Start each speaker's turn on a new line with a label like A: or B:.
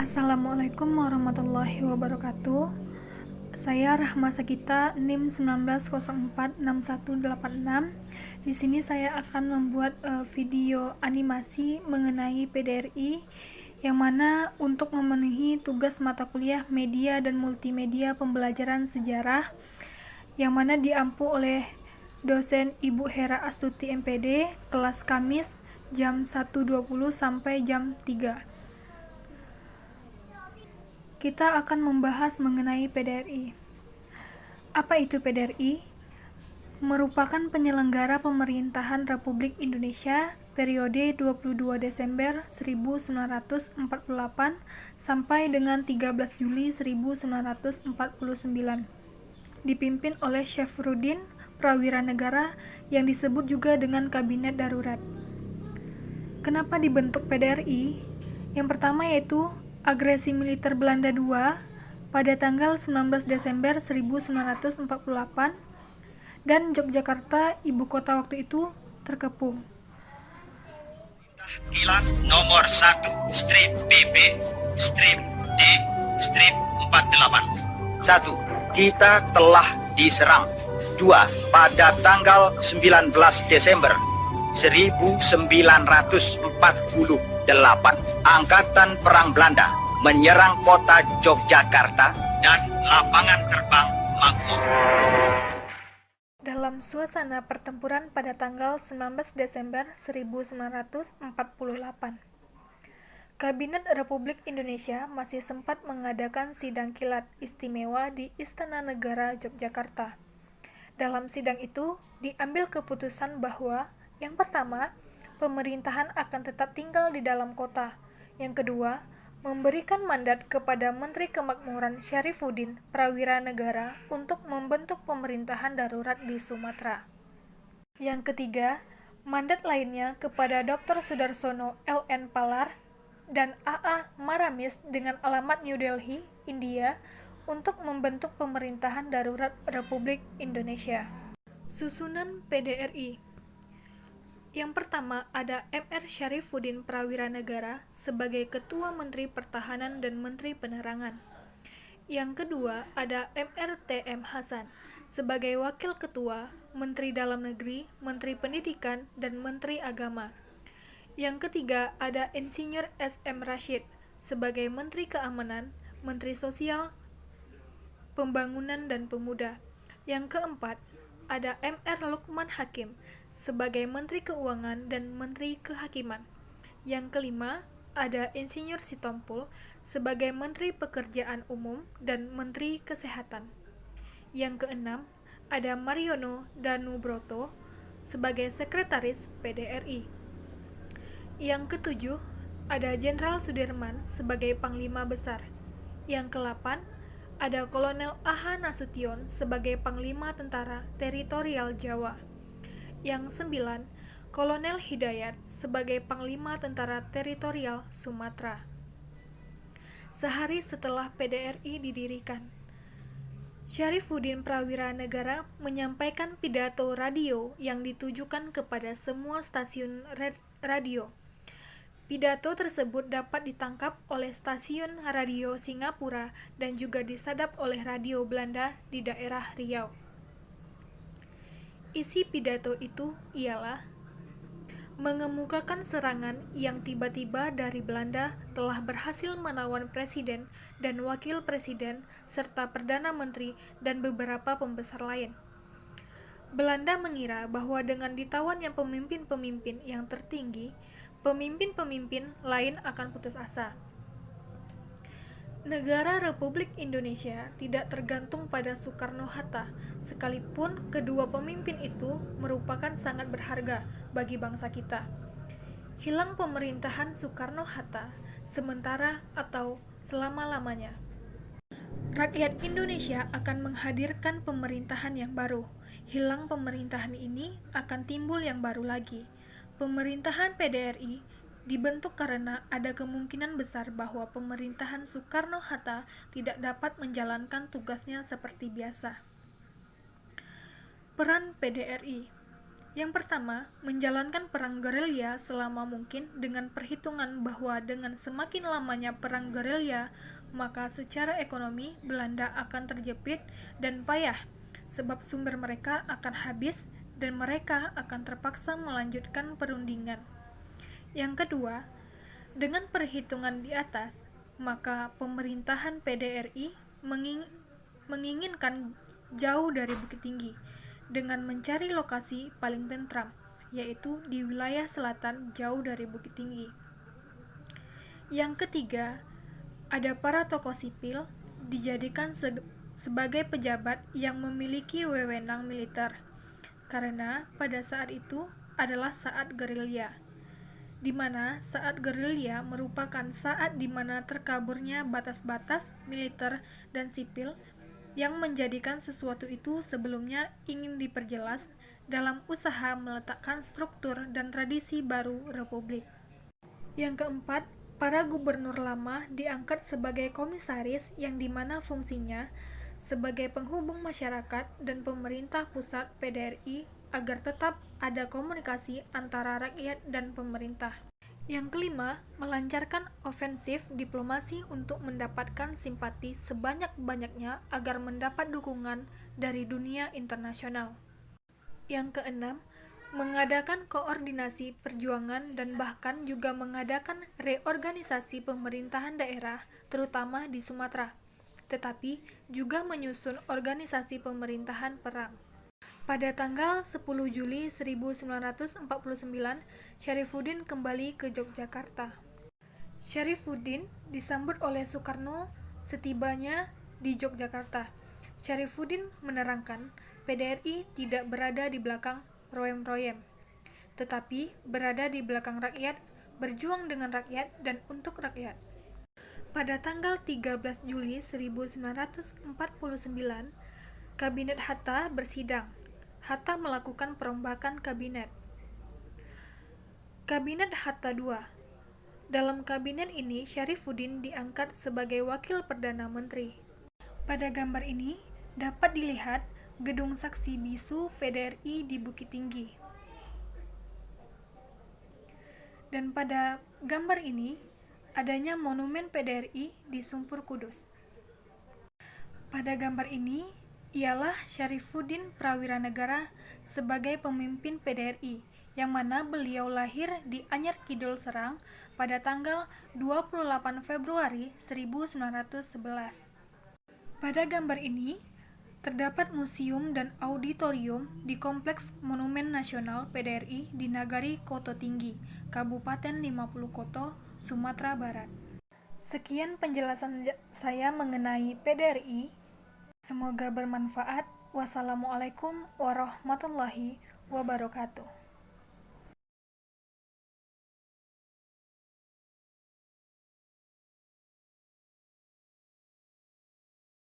A: Assalamualaikum warahmatullahi wabarakatuh. Saya Rahma Sakita, NIM 19046186. Di sini saya akan membuat video animasi mengenai PDRI yang mana untuk memenuhi tugas mata kuliah Media dan Multimedia Pembelajaran Sejarah yang mana diampu oleh dosen Ibu Hera Astuti MPD, kelas Kamis jam 1.20 sampai jam 3. Kita akan membahas mengenai PDRI. Apa itu PDRI? Merupakan penyelenggara pemerintahan Republik Indonesia periode 22 Desember 1948 sampai dengan 13 Juli 1949. Dipimpin oleh Syafruddin Prawira Negara yang disebut juga dengan Kabinet Darurat. Kenapa dibentuk PDRI? Yang pertama yaitu agresi militer Belanda II pada tanggal 19 Desember 1948 dan Yogyakarta, ibu kota waktu itu, terkepung.
B: Kilat nomor 1, strip BB, strip D, strip 48. 1. Kita telah diserang. 2. Pada tanggal 19 Desember 1948, Angkatan Perang Belanda menyerang kota Yogyakarta dan lapangan terbang Makmur.
A: Dalam suasana pertempuran pada tanggal 19 Desember 1948, Kabinet Republik Indonesia masih sempat mengadakan sidang kilat istimewa di Istana Negara Yogyakarta. Dalam sidang itu, diambil keputusan bahwa yang pertama, pemerintahan akan tetap tinggal di dalam kota. Yang kedua, memberikan mandat kepada Menteri Kemakmuran Syarifuddin Prawira Negara untuk membentuk pemerintahan darurat di Sumatera. Yang ketiga, mandat lainnya kepada Dr. Sudarsono LN Palar dan AA Maramis dengan alamat New Delhi, India, untuk membentuk pemerintahan darurat Republik Indonesia. Susunan PDRI. Yang pertama ada Mr. Syarifuddin Prawira Negara sebagai Ketua Menteri Pertahanan dan Menteri Penerangan. Yang kedua ada Mr. T.M. Hasan sebagai Wakil Ketua, Menteri Dalam Negeri, Menteri Pendidikan, dan Menteri Agama. Yang ketiga ada Insinyur S.M. Rashid sebagai Menteri Keamanan, Menteri Sosial, Pembangunan dan Pemuda. Yang keempat ada Mr. Lukman Hakim sebagai Menteri Keuangan dan Menteri Kehakiman. Yang kelima, ada Insinyur Sitompul sebagai Menteri Pekerjaan Umum dan Menteri Kesehatan. Yang keenam, ada Mariono Danubroto sebagai Sekretaris PDRI. Yang ketujuh, ada Jenderal Sudirman sebagai Panglima Besar. Yang kedelapan, ada Kolonel A.H. Nasution sebagai Panglima Tentara Teritorial Jawa. Yang sembilan, Kolonel Hidayat sebagai Panglima Tentara Teritorial Sumatera. Sehari setelah PDRI didirikan, Syarifuddin Prawira Negara menyampaikan pidato radio yang ditujukan kepada semua stasiun radio. Pidato tersebut dapat ditangkap oleh stasiun radio Singapura dan juga disadap oleh radio Belanda di daerah Riau. Isi pidato itu ialah mengemukakan serangan yang tiba-tiba dari Belanda telah berhasil menawan Presiden dan Wakil Presiden serta Perdana Menteri dan beberapa pembesar lain. Belanda mengira bahwa dengan ditawannya pemimpin-pemimpin yang tertinggi, pemimpin-pemimpin lain akan putus asa. Negara Republik Indonesia tidak tergantung pada Soekarno-Hatta, sekalipun kedua pemimpin itu merupakan sangat berharga bagi bangsa kita. Hilang pemerintahan Soekarno-Hatta sementara atau selama-lamanya. Rakyat Indonesia akan menghadirkan pemerintahan yang baru. Hilang pemerintahan ini akan timbul yang baru lagi. Pemerintahan PDRI dibentuk karena ada kemungkinan besar bahwa pemerintahan Soekarno-Hatta tidak dapat menjalankan tugasnya seperti biasa. Peran PDRI. Yang pertama, menjalankan perang gerilya selama mungkin dengan perhitungan bahwa dengan semakin lamanya perang gerilya, maka secara ekonomi Belanda akan terjepit dan payah, sebab sumber mereka akan habis dan mereka akan terpaksa melanjutkan perundingan. Yang kedua, dengan perhitungan di atas, maka pemerintahan PDRI menginginkan jauh dari Bukit Tinggi dengan mencari lokasi paling tentram, yaitu di wilayah selatan jauh dari Bukit Tinggi. Yang ketiga, ada para tokoh sipil dijadikan sebagai pejabat yang memiliki wewenang militer, karena pada saat itu adalah saat gerilya, di mana saat gerilya merupakan saat di mana terkaburnya batas-batas militer dan sipil yang menjadikan sesuatu itu sebelumnya ingin diperjelas dalam usaha meletakkan struktur dan tradisi baru republik. Yang keempat, para gubernur lama diangkat sebagai komisaris yang dimana fungsinya sebagai penghubung masyarakat dan pemerintah pusat PDRI agar tetap ada komunikasi antara rakyat dan pemerintah. Yang kelima, melancarkan ofensif diplomasi untuk mendapatkan simpati sebanyak-banyaknya agar mendapat dukungan dari dunia internasional. Yang keenam, mengadakan koordinasi perjuangan dan bahkan juga mengadakan reorganisasi pemerintahan daerah, terutama di Sumatera, tetapi juga menyusun organisasi pemerintahan perang. Pada tanggal 10 Juli 1949, Syarifuddin kembali ke Yogyakarta. Syarifuddin disambut oleh Soekarno setibanya di Yogyakarta. Syarifuddin menerangkan, PDRI tidak berada di belakang roem-roem, tetapi berada di belakang rakyat, berjuang dengan rakyat dan untuk rakyat. Pada tanggal 13 Juli 1949, Kabinet Hatta bersidang. Hatta melakukan perombakan kabinet. Kabinet Hatta II. Dalam kabinet ini, Syarifuddin diangkat sebagai wakil Perdana Menteri. Pada gambar ini dapat dilihat gedung saksi bisu PDRI di Bukit Tinggi. Dan pada gambar ini adanya monumen PDRI di Sumpur Kudus. Pada gambar ini ialah Syarifuddin Prawiranegara sebagai pemimpin PDRI, yang mana beliau lahir di Anyar Kidul Serang pada tanggal 28 Februari 1911. Pada gambar ini terdapat museum dan auditorium di Kompleks Monumen Nasional PDRI di Nagari Koto Tinggi, Kabupaten 50 Koto, Sumatera Barat. Sekian penjelasan saya mengenai PDRI. Semoga bermanfaat. Wassalamualaikum warahmatullahi wabarakatuh.